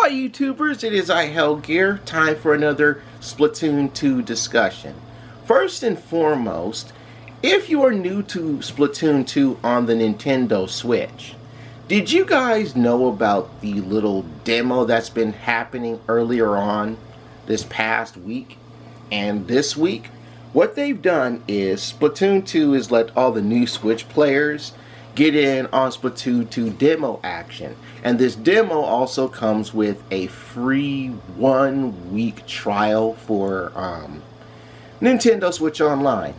Hi YouTubers, it is Gear. Time for another Splatoon 2 discussion. First and foremost, if you are new to Splatoon 2 on the Nintendo Switch, did you guys know about the little demo that's been happening earlier on this past week and this week? What they've done is Splatoon 2 has let all the new Switch players get in on Splatoon 2 demo action. And this demo also comes with a free 1-week trial for Nintendo Switch Online.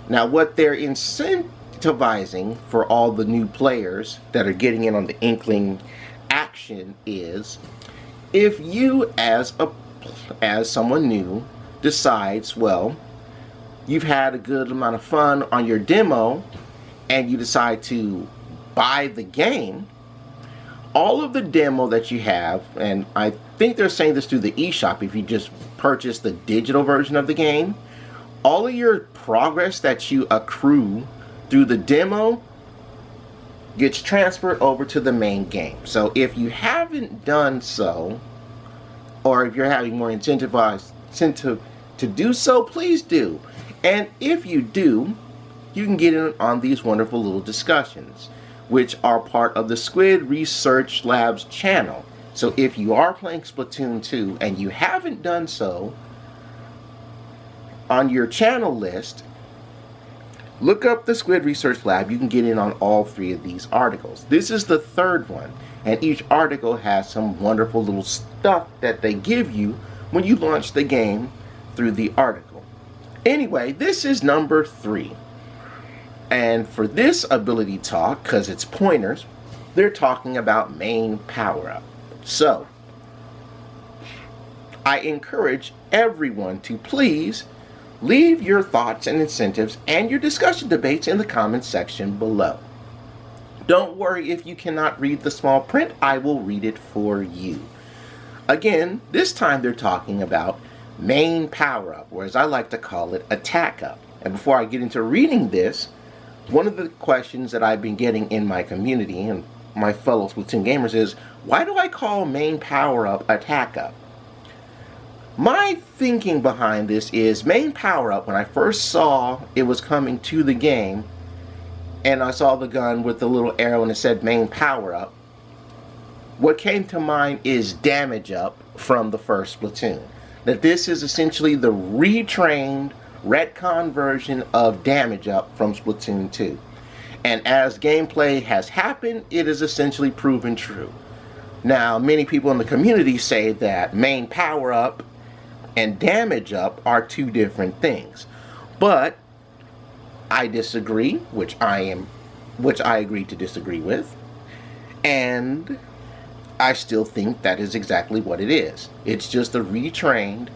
Now what they're incentivizing for all the new players that are getting in on the Inkling action is, if you as someone new decides, well, you've had a good amount of fun on your demo and you decide to buy the game, all of the demo that you have, and I think they're saying this through the eShop, if you just purchase the digital version of the game, all of your progress that you accrue through the demo gets transferred over to the main game. So if you haven't done so, or if you're having more incentive to do so, please do. And if you do, you can get in on these wonderful little discussions, which are part of the Squid Research Labs channel. So if you are playing Splatoon 2 and you haven't done so, on your channel list, look up the Squid Research Lab. You can get in on all 3 of these articles. This is the 3rd one, and each article has some wonderful little stuff that they give you when you launch the game through the article. Anyway, this is number 3. And for this ability talk, because it's pointers, they're talking about main power-up. So, I encourage everyone to please leave your thoughts and incentives and your discussion debates in the comments section below. Don't worry if you cannot read the small print, I will read it for you. Again, this time they're talking about main power-up, or as I like to call it, attack up. And before I get into reading this, one of the questions that I've been getting in my community and my fellow Splatoon gamers is, why do I call main power-up attack up? My thinking behind this is main power-up, when I first saw it was coming to the game, and I saw the gun with the little arrow and it said main power-up, what came to mind is damage up from the first Splatoon. That this is essentially the retrained retcon version of damage up from Splatoon 2. And as gameplay has happened, it is essentially proven true. Now, many people in the community say that main power up and damage up are 2 different things. But I disagree, which I agree to disagree with. And I still think that is exactly what it is. It's just a retrained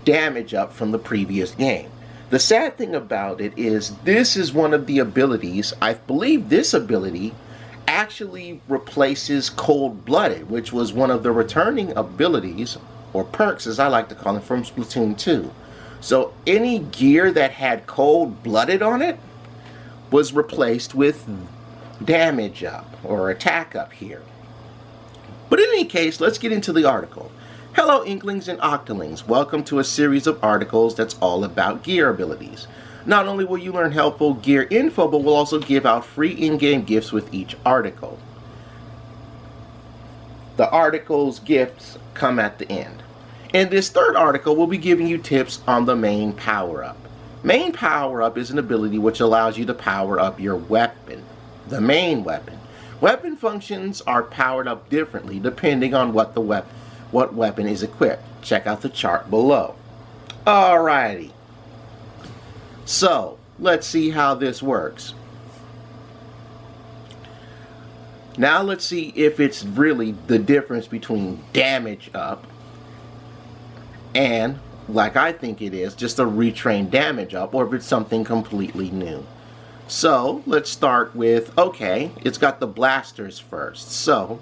damage up from the previous game. The sad thing about it is this is one of the abilities, I believe this ability actually replaces Cold-Blooded, which was one of the returning abilities, or perks as I like to call it, from Splatoon 2. So any gear that had Cold-Blooded on it was replaced with damage up, or attack up here. But in any case, let's get into the article. Hello Inklings and Octolings, welcome to a series of articles that's all about gear abilities. Not only will you learn helpful gear info, but we'll also give out free in-game gifts with each article. The article's gifts come at the end. In this 3rd article, we'll be giving you tips on the main power-up. Main power-up is an ability which allows you to power up your weapon, the main weapon. Weapon functions are powered up differently depending on what weapon is equipped. Check out the chart below. Alrighty. So, let's see how this works. Now let's see if it's really the difference between damage up and, like I think it is, just a retrained damage up, or if it's something completely new. So, let's start with, okay, it's got the blasters first. So,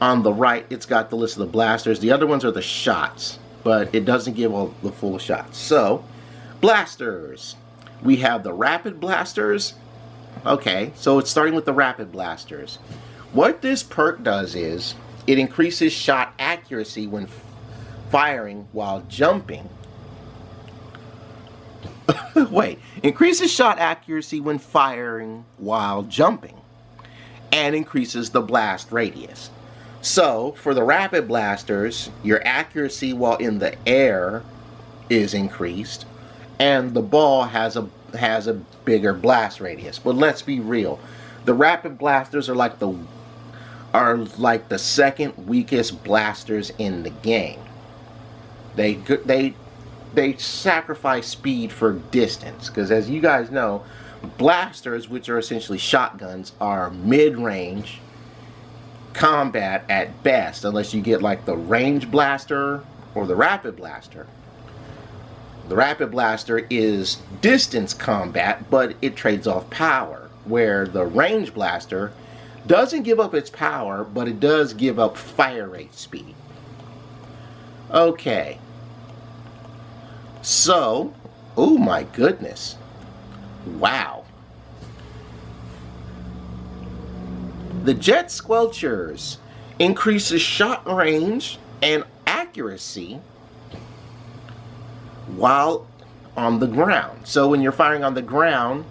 on the right, it's got the list of the blasters. The other ones are the shots, but it doesn't give all the full shots. So, blasters. We have the rapid blasters. Okay, so it's starting with the rapid blasters. What this perk does is, It increases shot accuracy when firing while jumping. Wait, increases shot accuracy when firing while jumping, and increases the blast radius. So, for the rapid blasters, your accuracy while in the air is increased, and the ball has a bigger blast radius. But let's be real, the rapid blasters are like the second weakest blasters in the game. They sacrifice speed for distance, because as you guys know, blasters, which are essentially shotguns, are mid-range combat at best, unless you get like the range blaster or the rapid blaster. The rapid blaster is distance combat, but it trades off power, where the range blaster doesn't give up its power, but it does give up fire rate speed. Okay. So, oh my goodness. Wow. The Jet Squelchers increases shot range and accuracy while on the ground. So when you're firing on the ground,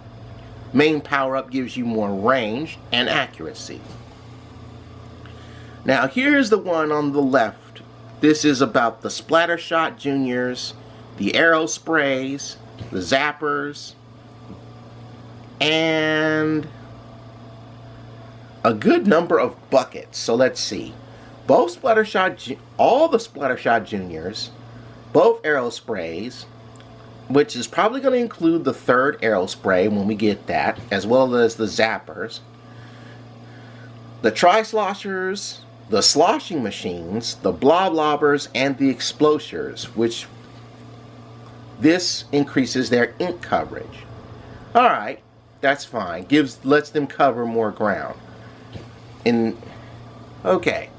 main power-up gives you more range and accuracy. Now here's the one on the left. This is about the Splattershot Juniors, the Arrow Sprays, the Zappers, and a good number of buckets. So let's see. Both all the Splattershot Juniors, both Arrow Sprays, which is probably going to include the third Arrow Spray when we get that, as well as the Zappers, the Tri-Sloshers, the Sloshing Machines, the Blob-Lobbers, and the Explosiors, which this increases their ink coverage. Alright, that's fine. Lets them cover more ground. Okay.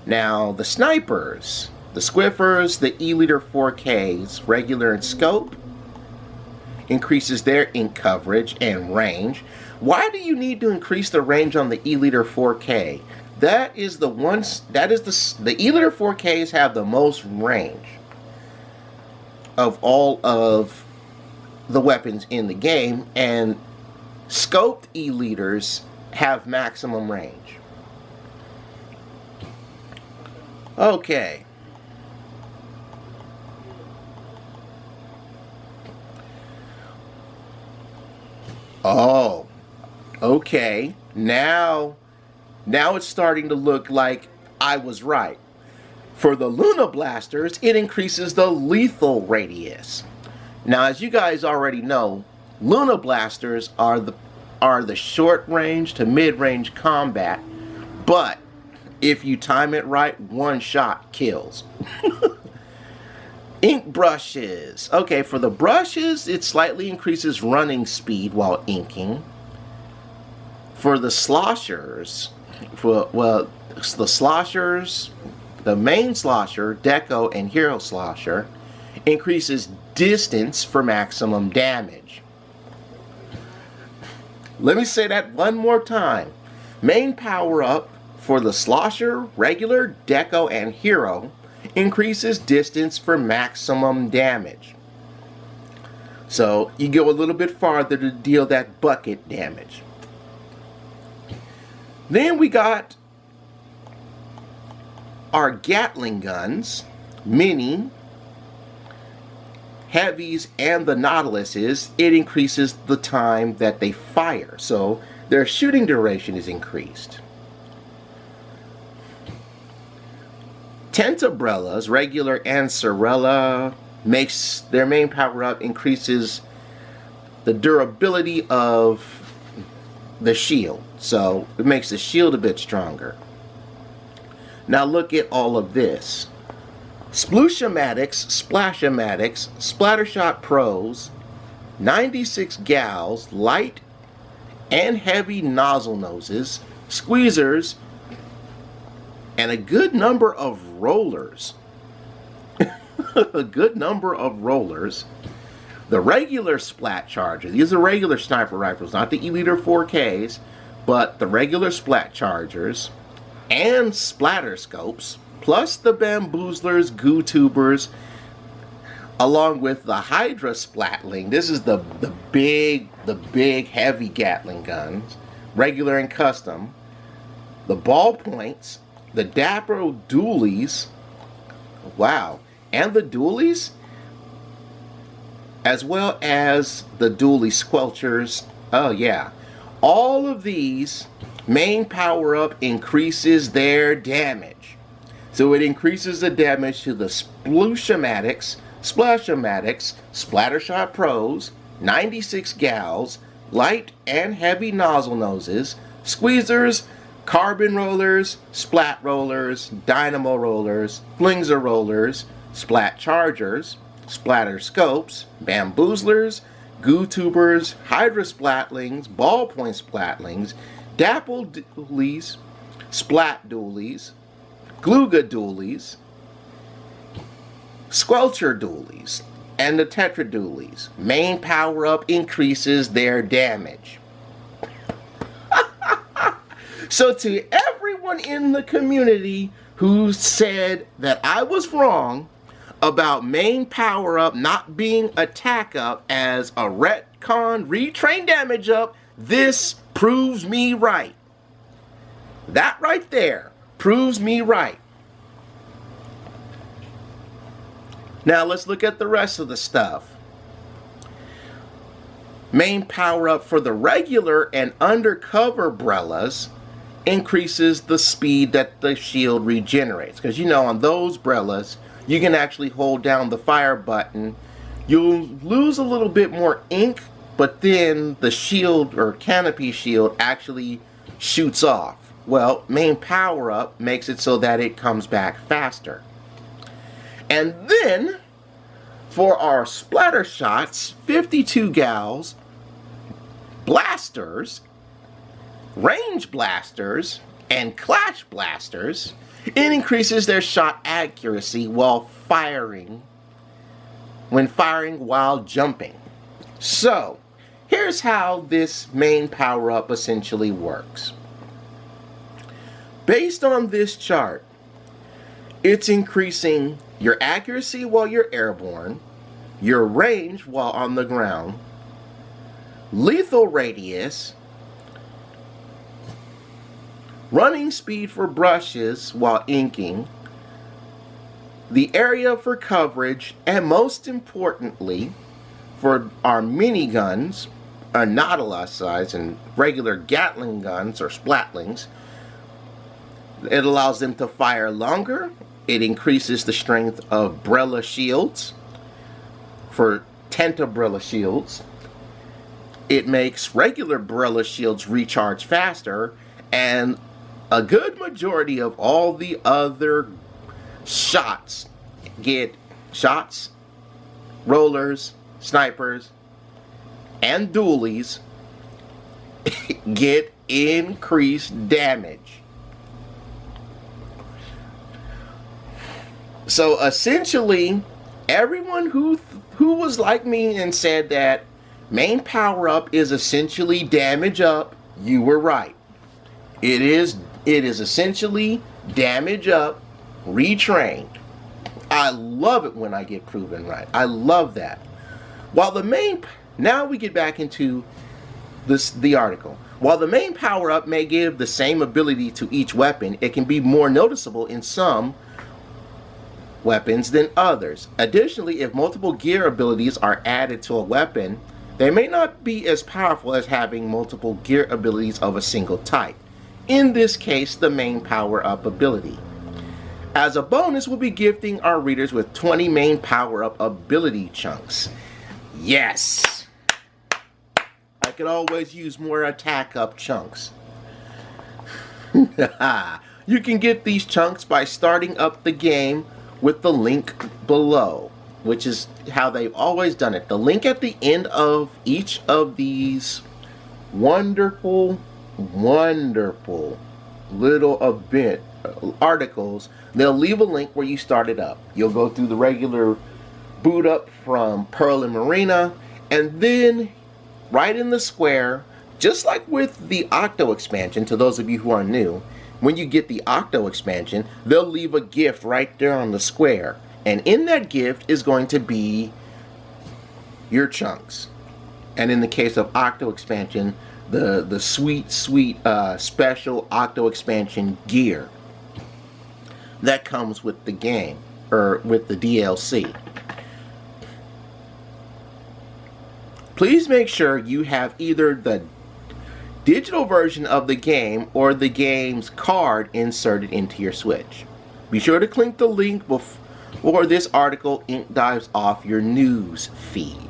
Now, the Snipers, the Squiffers, the E-Liter 4Ks, regular in scope, increases their ink coverage and range. Why do you need to increase the range on the E-Liter 4K? The E-Liter 4Ks have the most range of all of the weapons in the game, and scoped E-Liters have maximum range. Okay. Oh, okay. Now it's starting to look like I was right. For the Luna Blasters, it increases the lethal radius. Now, as you guys already know, Luna Blasters are the short range to mid-range combat, but if you time it right, one shot kills. Ink brushes. Okay, for the brushes, it slightly increases running speed while inking. For the sloshers, the sloshers, the main slosher, Deco, and Hero Slosher, increases distance for maximum damage. Let me say that one more time. Main power-up for the Slosher, Regular, Deco, and Hero increases distance for maximum damage. So you go a little bit farther to deal that bucket damage. Then we got our Gatling guns, Mini, Heavies, and the Nautiluses. It increases the time that they fire, so their shooting duration is increased. Tentabrellas, Regular and Sorella, makes their main power-up increases the durability of the shield, so it makes the shield a bit stronger. Now look at all of this. Splooshamatics, Splashamatics, Splattershot Pros, 96 Gals, light and heavy nozzle noses, squeezers, and a good number of rollers. A good number of rollers. The regular Splat Charger, these are regular sniper rifles, not the E-Liter 4Ks, but the regular splat chargers and splatter scopes, plus the bamboozlers, goo tubers, along with the Hydra Splatling. This is the big heavy Gatling guns, regular and custom. The ballpoints, the Dapper dualies, wow, and the dualies, as well as the dualie squelchers. Oh yeah, all of these main power-up increases their damage. So it increases the damage to the Splooshamatics, Splashamatics, Splattershot Pros, 96 Gals, light and heavy nozzle noses, squeezers, carbon rollers, splat rollers, dynamo rollers, flingser rollers, splat chargers, splatter scopes, bamboozlers, goo tubers, hydra splatlings, ballpoint splatlings, dapple dualies, splat dualies, gluga dualies, squelcher dualies, and the tetra dualies. Main power up increases their damage. So to everyone in the community who said that I was wrong about main power up not being attack up as a retcon retrain damage up, this proves me right. That right there proves me right. Now let's look at the rest of the stuff. Main power up for the regular and undercover Brellas increases the speed that the shield regenerates. Because you know, on those Brellas, you can actually hold down the fire button. You'll lose a little bit more ink, but then the shield or canopy shield actually shoots off. Well, main power up makes it so that it comes back faster. And then for our splatter shots, 52 Gals, blasters, range blasters, and clash blasters, it increases their shot accuracy while firing, while jumping. So, here's how this main power-up essentially works. Based on this chart, it's increasing your accuracy while you're airborne, your range while on the ground, lethal radius, running speed for brushes while inking, the area for coverage, and most importantly, for our miniguns, our Nautilus size and regular Gatling guns or Splatlings, it allows them to fire longer. It increases the strength of Brella shields for Tentabrella shields. It makes regular Brella shields recharge faster, and a good majority of all the other shots rollers, snipers, and dualies get increased damage. So essentially, everyone who was like me and said that main power up is essentially damage up, you were right. It is essentially damage up, retrained. I love it when I get proven right. I love that. Now we get back into the article. While the main power up may give the same ability to each weapon, it can be more noticeable in some weapons than others. Additionally, if multiple gear abilities are added to a weapon, they may not be as powerful as having multiple gear abilities of a single type. In this case, the main power-up ability. As a bonus, we'll be gifting our readers with 20 main power-up ability chunks. Yes! I could always use more attack-up chunks. You can get these chunks by starting up the game with the link below, which is how they've always done it. The link at the end of each of these wonderful little event articles, they'll leave a link where you start it up. You'll go through the regular boot up from Pearl and Marina, and then right in the square Just like with the Octo expansion, to those of you who are new, when you get the Octo expansion, they'll leave a gift right there on the square. And in that gift is going to be your chunks. And in the case of Octo expansion, the sweet special Octo expansion gear that comes with the game, or with the DLC. Please make sure you have either the digital version of the game or the game's card inserted into your Switch. Be sure to click the link before this article ink dives off your news feed.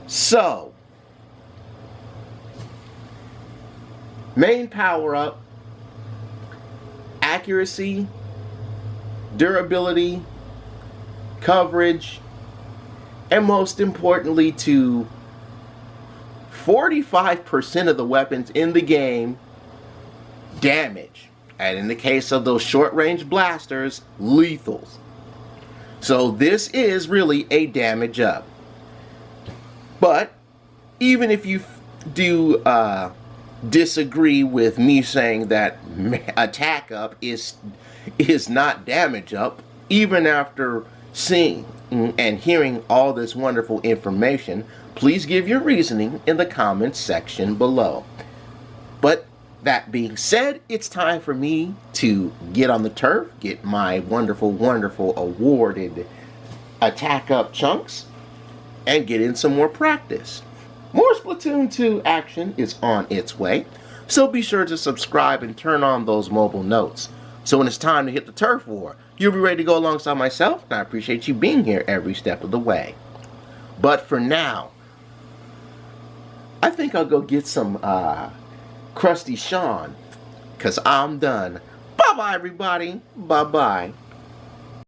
So, main power-up, accuracy, durability, coverage, and most importantly to 45% of the weapons in the game, damage. And in the case of those short-range blasters, lethals. So this is really a damage up. But even if you do disagree with me saying that attack up is not damage up, even after seeing and hearing all this wonderful information, please give your reasoning in the comments section below. But that being said, it's time for me to get on the turf, get my wonderful awarded attack up chunks, and get in some more practice. More Splatoon 2 action is on its way, so be sure to subscribe and turn on those mobile notes. So when it's time to hit the turf war, you'll be ready to go alongside myself, and I appreciate you being here every step of the way. But for now, I think I'll go get some Krusty Sean, because I'm done. Bye-bye, everybody. Bye-bye.